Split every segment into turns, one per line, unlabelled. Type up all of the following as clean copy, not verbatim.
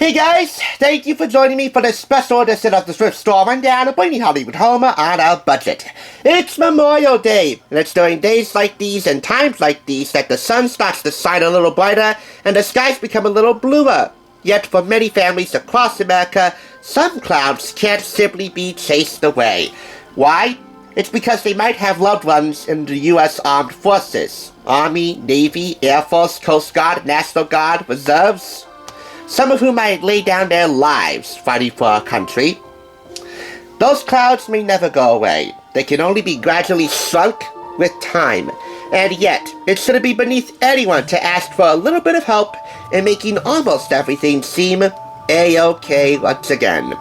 Hey guys, thank you for joining me for this special edition of the Thrift Store Rundown of bringing Hollywood Homer on a budget. It's Memorial Day, and it's during days like these and times like these that the sun starts to shine a little brighter and the skies become a little bluer. Yet for many families across America, some clouds can't simply be chased away. Why? It's because they might have loved ones in the U.S. Armed Forces, Army, Navy, Air Force, Coast Guard, National Guard, Reserves, some of whom might lay down their lives fighting for our country. Those clouds may never go away. They can only be gradually shrunk with time. And yet, it shouldn't be beneath anyone to ask for a little bit of help in making almost everything seem A-OK once again.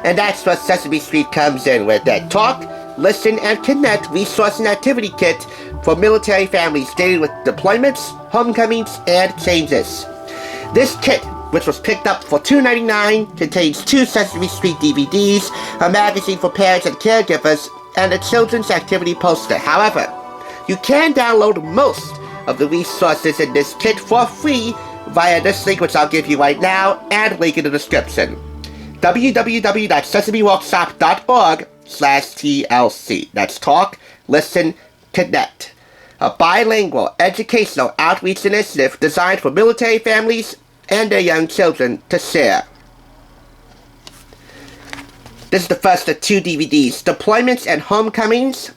And that's where Sesame Street comes in with that Talk, Listen, and Connect resource and activity kit for military families dealing with deployments, homecomings, and changes. This kit, which was picked up for $2.99, contains 2 Sesame Street DVDs, a magazine for parents and caregivers, and a children's activity poster. However, you can download most of the resources in this kit for free via this link, which I'll give you right now, and link in the description. www.sesameworkshop.org/TLC. That's Talk, Listen, Connect. A bilingual educational outreach initiative designed for military families and their young children to share. This is the first of 2 DVDs, Deployments and Homecomings,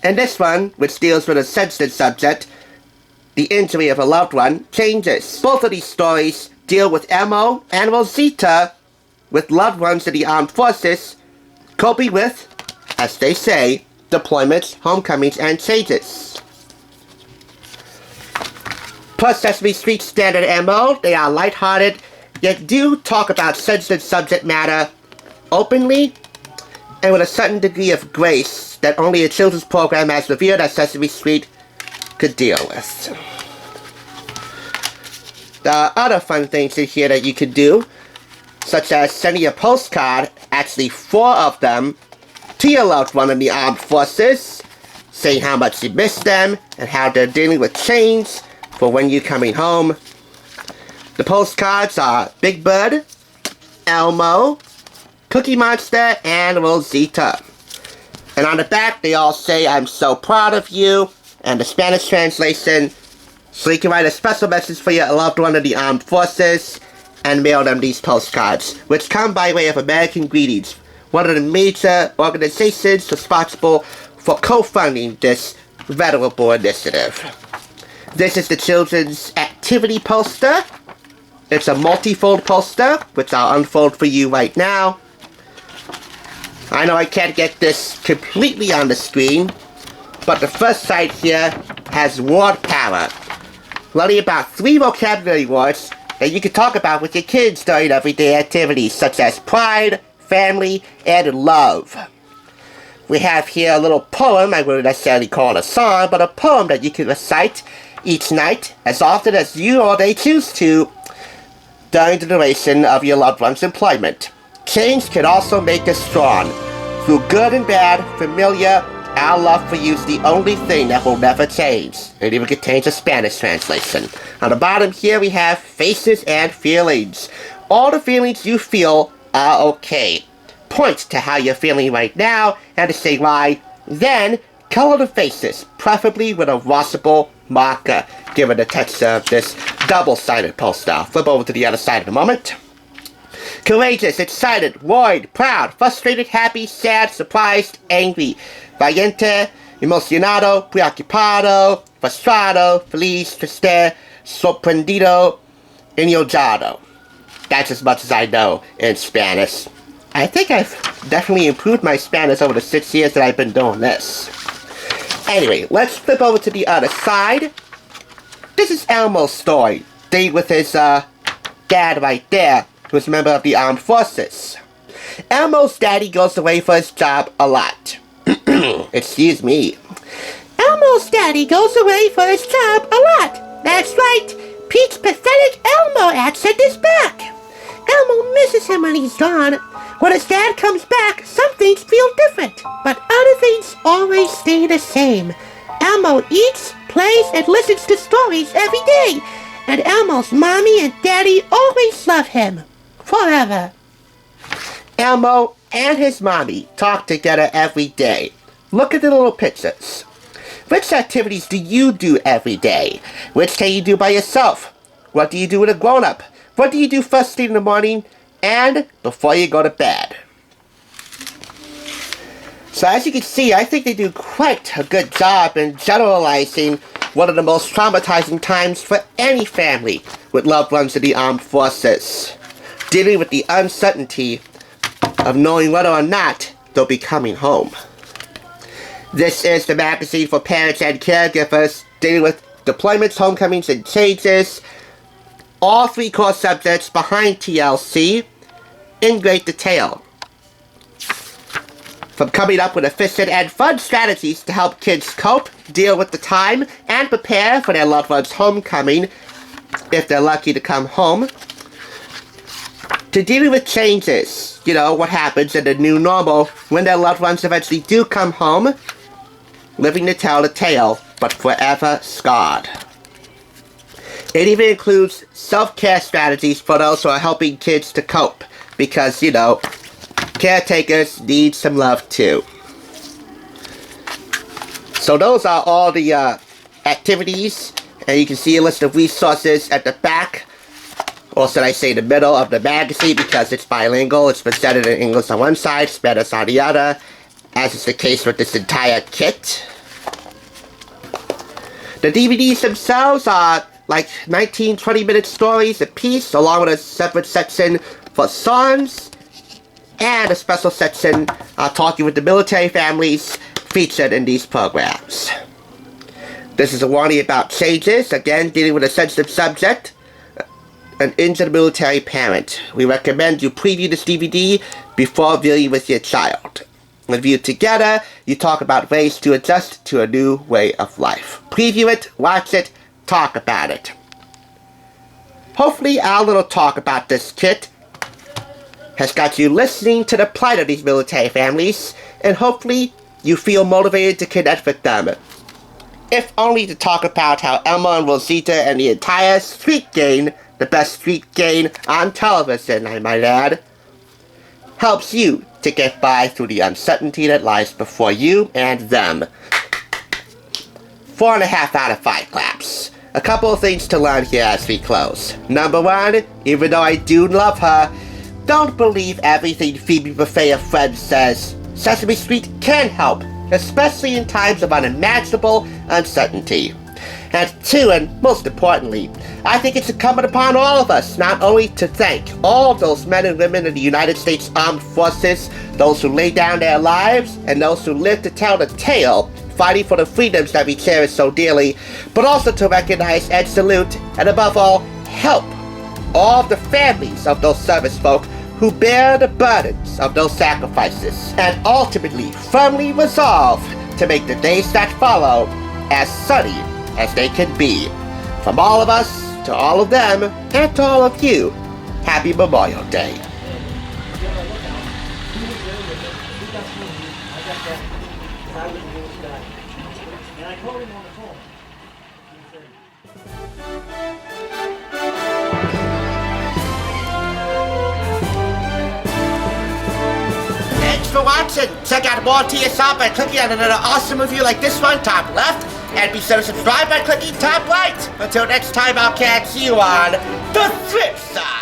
and this one, which deals with a sensitive subject, the injury of a loved one, Changes. Both of these stories deal with Elmo and Rosita, with loved ones in the armed forces, coping with, as they say, deployments, homecomings, and changes. Per Sesame Street standard MO, they are lighthearted, yet do talk about sensitive subject matter openly and with a certain degree of grace that only a children's program as revered as Sesame Street could deal with. There are other fun things in here that you could do, such as sending a postcard, actually 4 of them, to your loved one in the armed forces, saying how much you miss them and how they're dealing with change for when you're coming home. The postcards are Big Bird, Elmo, Cookie Monster, and Rosita. And on the back, they all say, "I'm so proud of you," and the Spanish translation, so you can write a special message for your loved one in the armed forces and mail them these postcards, which come by way of American Greetings, one of the major organizations responsible for co-funding this venerable initiative. This is the children's activity poster. It's a multi-fold poster, which I'll unfold for you right now. I know I can't get this completely on the screen, but the first side here has word power. Learning about 3 vocabulary words that you can talk about with your kids during everyday activities, such as pride, family, and love. We have here a little poem, I wouldn't necessarily call it a song, but a poem that you can recite each night, as often as you or they choose to, during the duration of your loved one's employment. Change can also make us strong. Through good and bad, familiar, our love for you is the only thing that will never change. It even contains a Spanish translation. On the bottom here we have faces and feelings. All the feelings you feel are okay. Point to how you're feeling right now and to say why. Then color the faces, preferably with a washable marker, given the texture of this double-sided poster. I'll flip over to the other side in a moment. Courageous, excited, worried, proud, frustrated, happy, sad, surprised, angry. Valiente, emocionado, preocupado, frustrado, feliz, triste, sorprendido, enojado. That's as much as I know in Spanish. I think I've definitely improved my Spanish over the 6 years that I've been doing this. Anyway, let's flip over to the other side. This is Elmo's story, dealing with his dad right there, who's a member of the armed forces. Elmo's daddy goes away for his job a lot. Excuse me. Elmo's daddy goes away for his job a lot. That's right. Pete's pathetic Elmo accent is back. Elmo misses him when he's gone. When his dad comes back, some things feel different, but other things always stay the same. Elmo eats, plays, and listens to stories every day, and Elmo's mommy and daddy always love him. forever. Elmo and his mommy talk together every day. Look at the little pictures. Which activities do you do every day? Which can you do by yourself? What do you do with a grown-up? What do you do first thing in the morning and before you go to bed? So as you can see, I think they do quite a good job in generalizing one of the most traumatizing times for any family with loved ones in the armed forces, dealing with the uncertainty of knowing whether or not they'll be coming home. This is the magazine for parents and caregivers, dealing with deployments, homecomings, and changes. All 3 core subjects behind TLC in great detail. From coming up with efficient and fun strategies to help kids cope, deal with the time, and prepare for their loved one's homecoming, if they're lucky to come home, to dealing with changes, what happens in the new normal when their loved ones eventually do come home, living to tell the tale, but forever scarred. It even includes self-care strategies for those who are helping kids to cope, because, caretakers need some love too. So those are all the activities, and you can see a list of resources at the back, or should I say the middle of the magazine, because it's bilingual. It's presented in English on one side, Spanish on the other, as is the case with this entire kit. The DVDs themselves are like 19-20-minute stories a piece, along with a separate section for songs, and a special section talking with the military families featured in these programs. This is a warning about changes, again dealing with a sensitive subject, an injured military parent. We recommend you preview this DVD before viewing with your child. When viewed together, you talk about ways to adjust to a new way of life. Preview it, watch it, talk about it. Hopefully our little talk about this kit has got you listening to the plight of these military families, and hopefully you feel motivated to connect with them. If only to talk about how Elmo and Rosita and the entire street gang, the best street gang on television, I might add, helps you to get by through the uncertainty that lies before you and them. 4.5 out of 5 claps. A couple of things to learn here as we close. Number 1, even though I do love her, don't believe everything Phoebe Buffet of Friends says. Sesame Street can help, especially in times of unimaginable uncertainty. And 2, and most importantly, I think it's incumbent upon all of us not only to thank all those men and women in the United States Armed Forces, those who lay down their lives, and those who live to tell the tale, fighting for the freedoms that we cherish so dearly, but also to recognize and salute, and above all, help all of the families of those service folk who bear the burdens of those sacrifices, and ultimately firmly resolve to make the days that follow as sunny as they can be. From all of us, to all of them, and to all of you, Happy Memorial Day. Thanks for watching. Check out more TSR by clicking on another awesome review like this one, top left. And be sure to subscribe by clicking top right. Until next time, I'll catch you on the flip side.